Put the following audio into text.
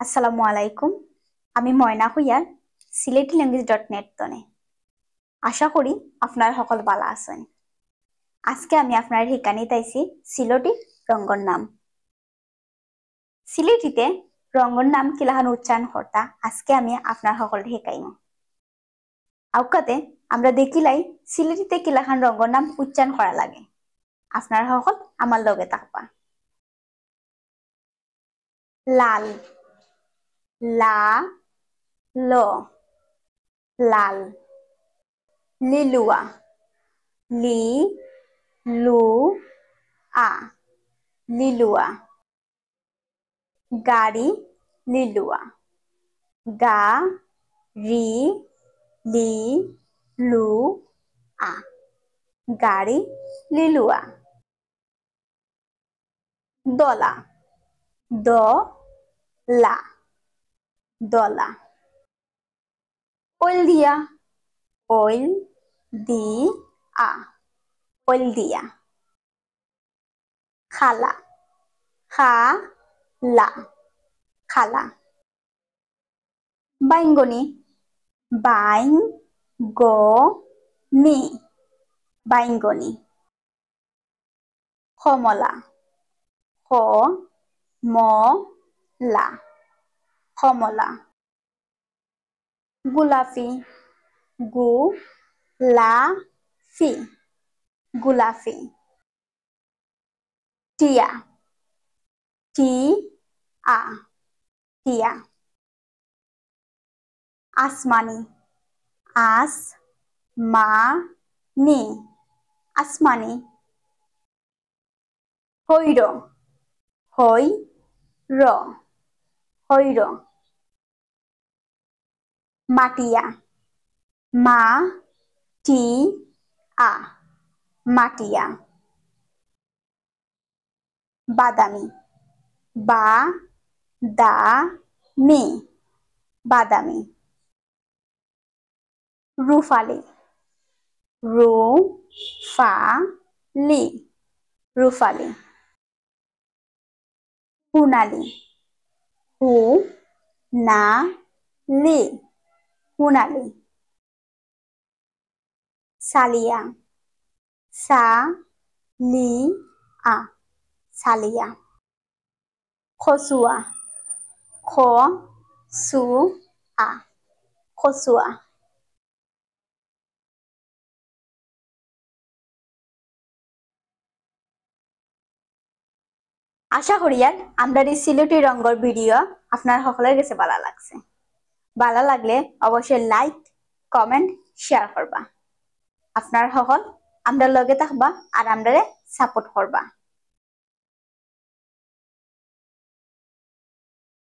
আসসালামু আলাইকুম। আমি ময়না হইয়ার সিলেটিল্যাঙ্গুয়েজ.net তনে আশা করি আপনার সকল ভালো আছেন। আজকে আমি আপনার ঠিকানি তাইছি সিলেটি রঙ্গর নাম। সিলেটিতে রঙ্গর নাম কিলাহান উচ্চারণ কর্তা আজকে আমি আপনার সকল শিকাইম। আউকাতে আমরা দেখিলাই সিলেটিতে কিলাহান রঙ্গর নাম উচ্চারণ করা লাগে। আপনার সকল আমার লগে থাকবা। লাল, লা ল, লাল। লিলুয়া, লি লু আ, লিলুয়া। গাড়ি, লিলুয়া, গা রি লি লু আ, গাড়ি লিলুয়া। দলা, দ লা, দলা। হলদিয়া, ওল দি আ, হলদিয়া। খালা, খা লা, খালা। বাইঙ্গনি, বাইং গ নি, বাইঙ্গনি। কমলা, ক ম লা, কমলা। গোলাপি, গু লা ফি, গোলাপি। টিয়া, টি আ, টিয়া। আসমানি, আস মা নি, আসমানি। হৈর, হই র, হৈর। মাটিয়া, মা টি আ, মাটিয়া। বাদামি, বা দা মি, বাদামি। রুফালি, রু ফা লি, রুফালি। হুনালি, হু না লি, হুনালি। সালিয়া, সা লি আ, সালিয়া। খসুয়া, খ সু আ, খসুয়া। আশা করি আর আমরা এই সিলেটি রঙ্গর ভিডিও আপনার সকলের কাছে ভালো লাগছে। ভালো লাগলে অবশ্যই লাইক, কমেন্ট, শেয়ার করবা। আপনার সকল আমরা লগে থাকবা আর আমরারে সাপোর্ট করবা।